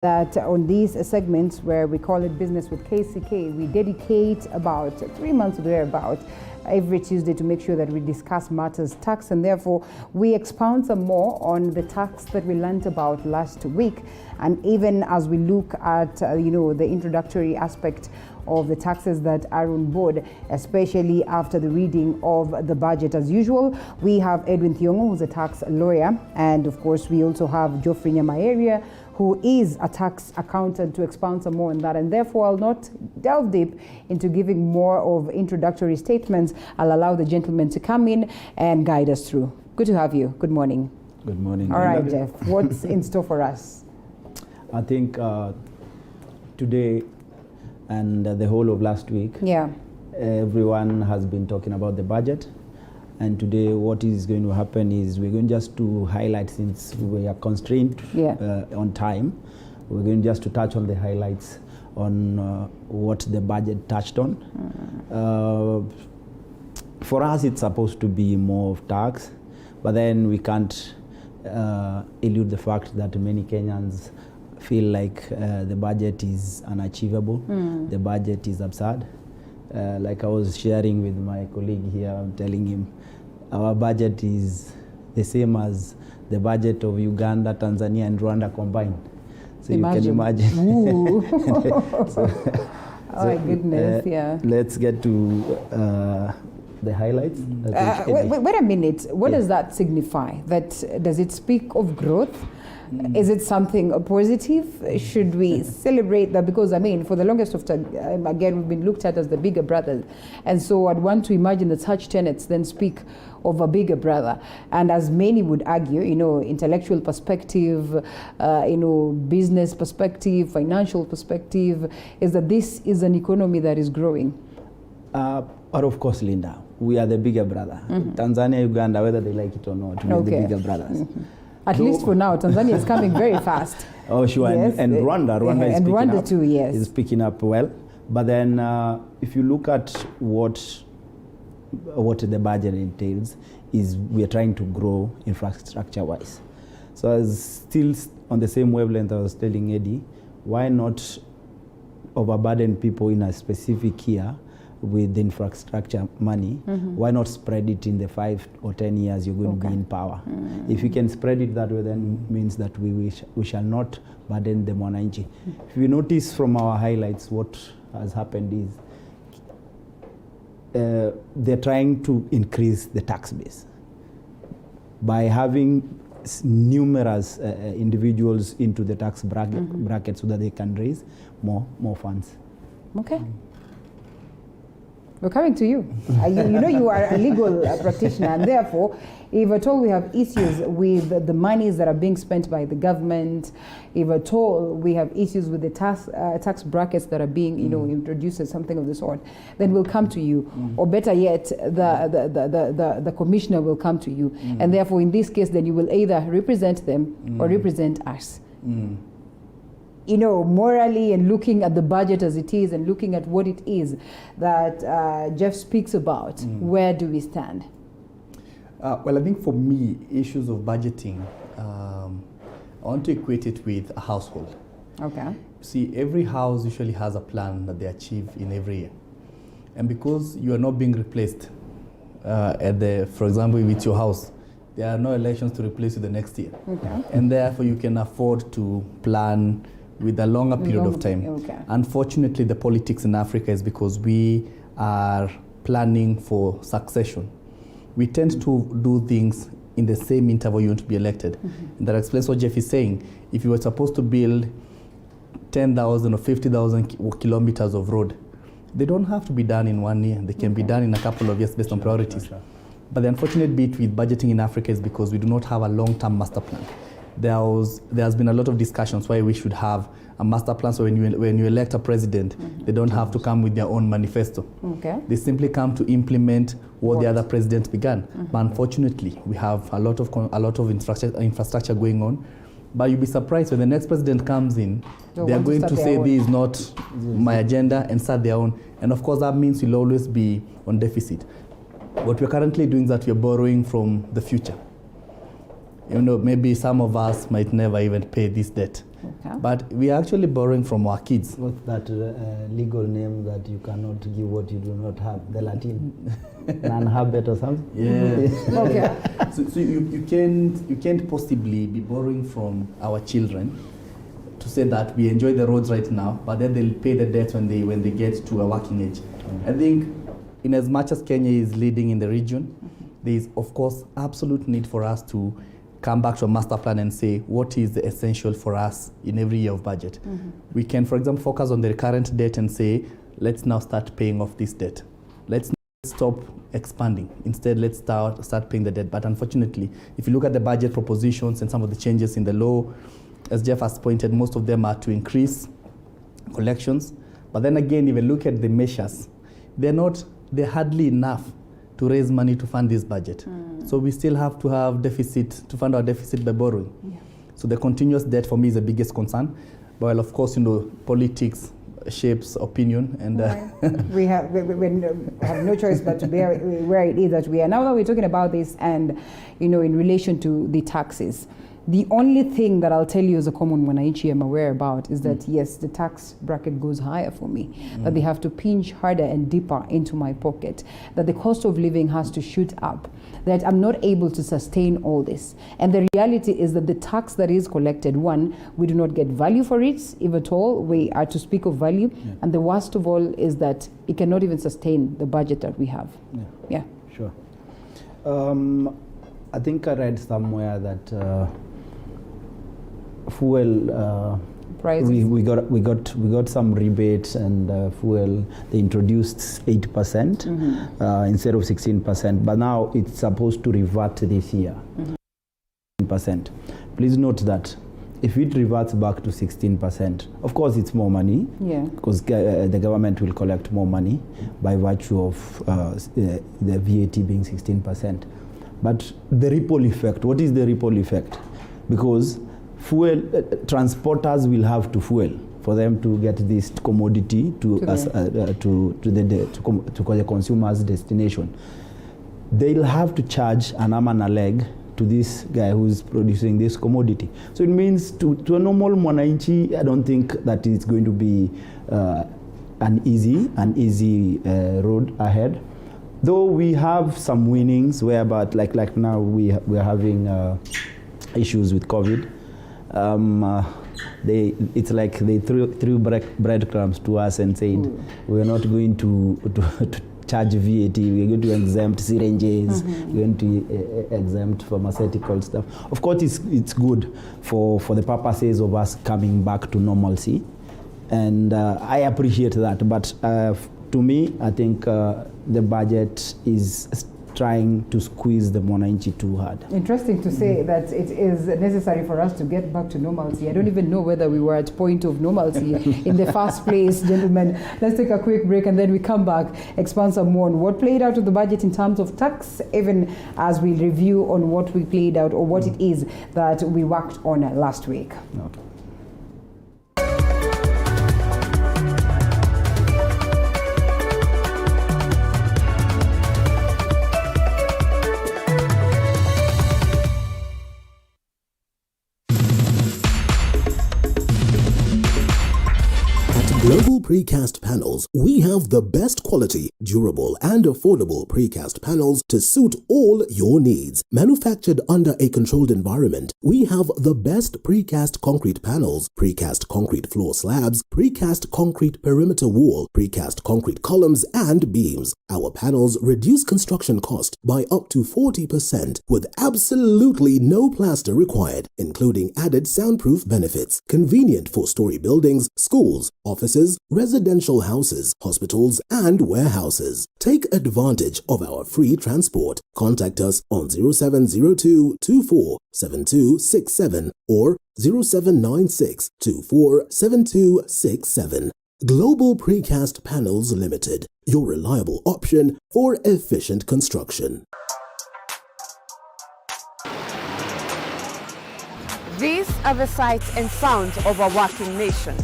that on these segments where we call it Business with KCK, we dedicate about 3 months or thereabout every Tuesday to make sure that we discuss matters tax, and therefore we expound some more on the tax that we learned about last week. And even as we look at the introductory aspect of the taxes that are on board, especially after the reading of the budget. As usual, we have Edwin Thiongo, who's a tax lawyer, and of course we also have Geoffrey Nyamaeria, who is a tax accountant, to expound some more on that. And therefore I'll not delve deep into giving more of introductory statements. I'll allow the gentlemen to come in and guide us through. Good to have you. Good morning. Good morning. All right, Jeff, what's in store for us? I think today and the whole of last week, everyone has been talking about the budget. And today what is going to happen is we're going just to highlight, since we are constrained on time, we're going just to touch on the highlights on what the budget touched on. For us, it's supposed to be more of tax, but then we can't elude the fact that many Kenyans feel like the budget is unachievable, the budget is absurd. Like I was sharing with my colleague here, I'm telling him, our budget is the same as the budget of Uganda, Tanzania, and Rwanda combined. So you can imagine. Oh my goodness, Let's get to the highlights. Wait a minute. What does that signify? Does it speak of growth? Is it something positive? Should we celebrate that? Because, I mean, for the longest of time, again, we've been looked at as the bigger brother. And so I'd want to imagine that such tenets then speak of a bigger brother. And as many would argue, intellectual perspective, business perspective, financial perspective, is that this is an economy that is growing. But of course, Linda, we are the bigger brother. Tanzania, Uganda, whether they like it or not, we are the bigger brothers. At least for now, Tanzania is coming very fast. Oh, sure, yes. and Rwanda is and picking Rwanda up. too, yes. Is picking up well. But then, if you look at what the budget entails, is we are trying to grow infrastructure-wise. So I was still on the same wavelength I was telling Eddie, why not overburden people in a specific year with the infrastructure money? Why not spread it in the 5 or 10 years you're going to be in power? If you can spread it that way, then means that we shall not burden the mwananchi. If you notice from our highlights, what has happened is they're trying to increase the tax base by having numerous individuals into the tax bracket so that they can raise more funds. Okay. We're coming to you. You are a legal practitioner, and therefore, if at all we have issues with the monies that are being spent by the government, if at all we have issues with the tax brackets that are being introduced as something of the sort, then we'll come to you. Or better yet, the commissioner will come to you. And therefore, in this case, then you will either represent them or represent us. Morally, and looking at the budget as it is and looking at what it is that Jeff speaks about, where do we stand? Well, I think for me, issues of budgeting, I want to equate it with a household. Okay. See, every house usually has a plan that they achieve in every year. And because you are not being replaced for example, with your house, there are no elections to replace you the next year. Okay. And therefore, you can afford to plan with a longer period of time. Okay. Unfortunately, the politics in Africa is because we are planning for succession. We tend to do things in the same interval you want to be elected. And that explains what Jeff is saying. If you were supposed to build 10,000 or 50,000 kilometers of road, they don't have to be done in 1 year. They can be done in a couple of years based on priorities. Sure. But the unfortunate bit with budgeting in Africa is because we do not have a long-term master plan. There has been a lot of discussions why we should have a master plan, so when you elect a president, they don't have to come with their own manifesto. Okay. They simply come to implement what the other presidents began. But unfortunately, we have a lot of infrastructure going on. But you'll be surprised when the next president comes in, they are going to say this is not my agenda and start their own. And of course, that means you'll always be on deficit. What we're currently doing is that we're borrowing from the future. Maybe some of us might never even pay this debt. Okay. But we are actually borrowing from our kids. What's that legal name that you cannot give what you do not have? The Latin non-habit or something? Yeah. Okay. So you can't possibly be borrowing from our children to say that we enjoy the roads right now, but then they'll pay the debt when they get to a working age. I think in as much as Kenya is leading in the region, there is of course absolute need for us to come back to a master plan and say what is the essential for us in every year of budget. We can, for example, focus on the current debt and say, let's now start paying off this debt. Let's stop expanding. Instead, let's start paying the debt. But unfortunately, if you look at the budget propositions and some of the changes in the law, as Jeff has pointed, most of them are to increase collections. But then again, if you look at the measures, they're hardly enough to raise money to fund this budget. So we still have to have deficit to fund our deficit by borrowing. Yeah. So the continuous debt for me is the biggest concern. Well, of course, politics shapes opinion, and we have no choice but to bear where it is that we are. Now that we're talking about this, and in relation to the taxes, the only thing that I'll tell you as a common mwananchi I'm aware about is that yes, the tax bracket goes higher for me, that they have to pinch harder and deeper into my pocket, that the cost of living has to shoot up, that I'm not able to sustain all this. And the reality is that the tax that is collected, one, we do not get value for it, if at all. We are to speak of value. Yeah. And the worst of all is that it cannot even sustain the budget that we have. Yeah. Sure. I think I read somewhere that fuel prices. We got some rebates, and fuel they introduced 8% instead of 16%, but now it's supposed to revert this year 16%. Please note that if it reverts back to 16%, of course it's more money, because the government will collect more money by virtue of the VAT being 16%. But the ripple effect, what is the ripple effect? Because fuel transporters will have to fuel for them to get this commodity to the consumer's destination. They'll have to charge an arm and a leg to this guy who's producing this commodity. So it means to a normal mwananchi, I don't think that it's going to be an easy road ahead. Though we have some winnings, whereby like now we're having issues with COVID. It's like they threw breadcrumbs to us and said, we're not going to charge VAT, we're going to exempt syringes, we're going to exempt pharmaceutical stuff. Of course, it's good for the purposes of us coming back to normalcy, and I appreciate that. But to me, I think the budget is trying to squeeze the mwananchi too hard. Interesting to say that it is necessary for us to get back to normalcy. I don't even know whether we were at point of normalcy in the first place, gentlemen. Let's take a quick break, and then we come back, expand some more on what played out of the budget in terms of tax, even as we review on what we played out or what it is that we worked on last week. Okay. Global Precast Panels, we have the best quality, durable and affordable precast panels to suit all your needs. Manufactured under a controlled environment, we have the best precast concrete panels, precast concrete floor slabs, precast concrete perimeter wall, precast concrete columns and beams. Our panels reduce construction cost by up to 40% with absolutely no plaster required, including added soundproof benefits. Convenient for story buildings, schools, offices, residential houses, hospitals, and warehouses. Take advantage of our free transport. Contact us on 0702 24 7267 or 0796 24 7267. Global Precast Panels Limited, your reliable option for efficient construction. These are the sights and sounds of a working nation.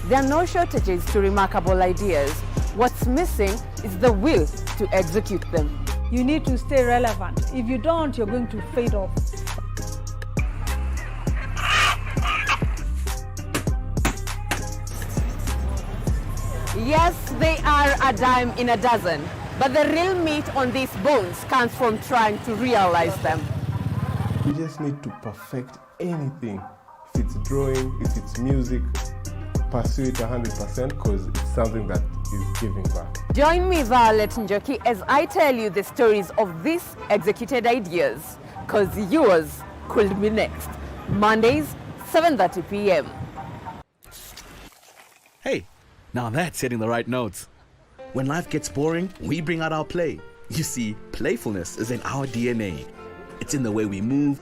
There are no shortages to remarkable ideas. What's missing is the will to execute them. You need to stay relevant. If you don't, you're going to fade off. Yes, they are a dime in a dozen, but the real meat on these bones comes from trying to realize them. You just need to perfect anything. If it's drawing, if it's music, pursue it 100% because it's something that is giving back. Join me, Violet Njoki, as I tell you the stories of these executed ideas, because yours could be next. Mondays, 7:30 p.m. Hey, now that's hitting the right notes. When life gets boring, we bring out our play. You see, playfulness is in our DNA. It's in the way we move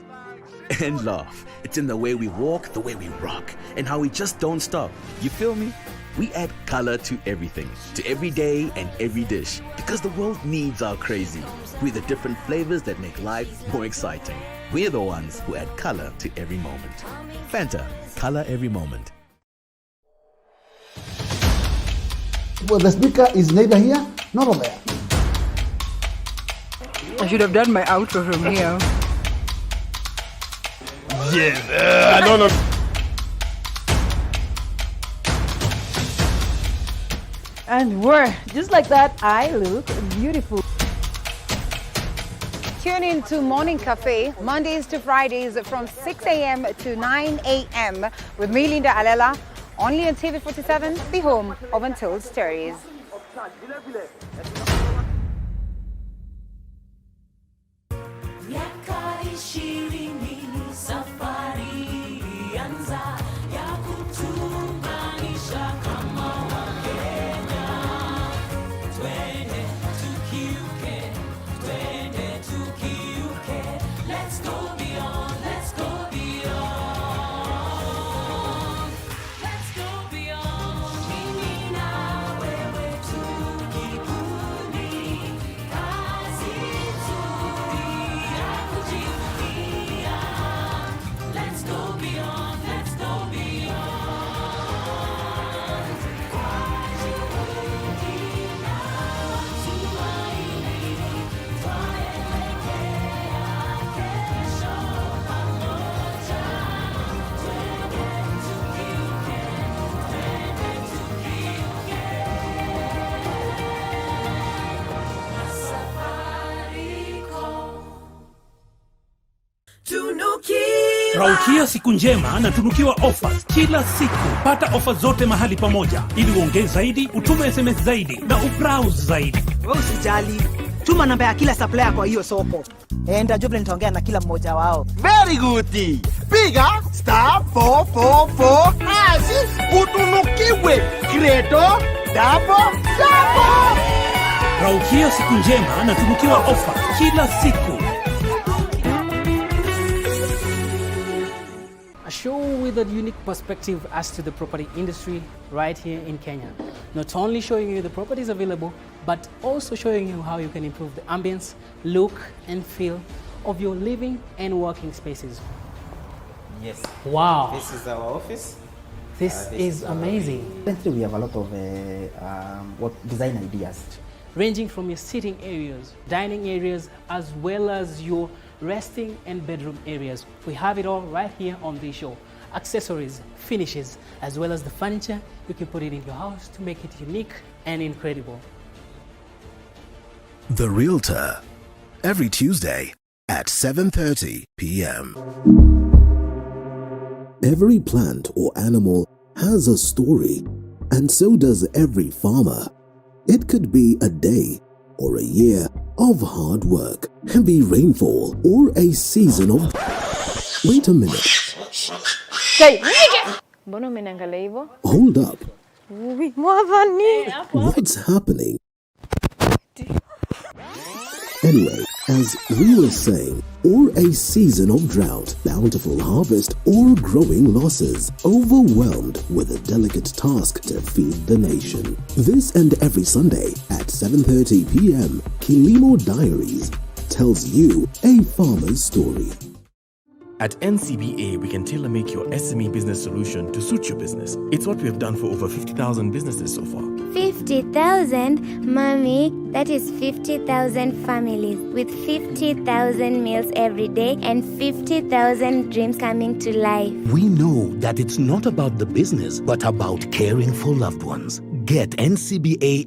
and laugh. It's in the way we walk, the way we rock, and how we just don't stop. You feel me? We add color to everything, to every day and every dish, because the world needs our crazy. We're the different flavors that make life more exciting. We're the ones who add color to every moment. Fanta, color every moment. Well, the speaker is neither here nor there. I should have done my outro from here. Yes, no. And we're just like that. I look beautiful. Tune in to Morning Cafe, Mondays to Fridays from 6 a.m. to 9 a.m. with me, Linda Alela, only on TV47, the home of Untold Stories. Raukia siku njema na tunukiwa offers kila siku. Pata offers zote mahali pamoja ili uongeze zaidi, utume SMS zaidi na ubrowse zaidi. Wewe usijali. Tuma namba ya kila supplier kwa hiyo soko. Nitajob nitaongea na kila mmoja wao. Very good. Piga *444 hash utunukiwe Credo double. Raukia siku njema na tunukiwa offers kila siku. A show with a unique perspective as to the property industry right here in Kenya. Not only showing you the properties available, but also showing you how you can improve the ambience, look and feel of your living and working spaces. Yes. Wow. This is our office. This is amazing. We have a lot of design ideas. Ranging from your sitting areas, dining areas, as well as your resting and bedroom areas. We have it all right here on this show. Accessories, finishes, as well as the furniture. You can put it in your house to make it unique and incredible. The Realtor, every Tuesday at 7:30 p.m. Every plant or animal has a story, and so does every farmer. It could be a day or a year of hard work, heavy rainfall, or a season of... Wait a minute. Hold up. What's happening? Anyway, as we were saying, or a season of drought, bountiful harvest, or growing losses, overwhelmed with a delicate task to feed the nation. This and every Sunday at 7:30 p.m., Kilimo Diaries tells you a farmer's story. At NCBA, we can tailor-make your SME business solution to suit your business. It's what we have done for over 50,000 businesses so far. 50,000, mommy, that is 50,000 families with 50,000 meals every day and 50,000 dreams coming to life. We know that it's not about the business, but about caring for loved ones, Get NCBA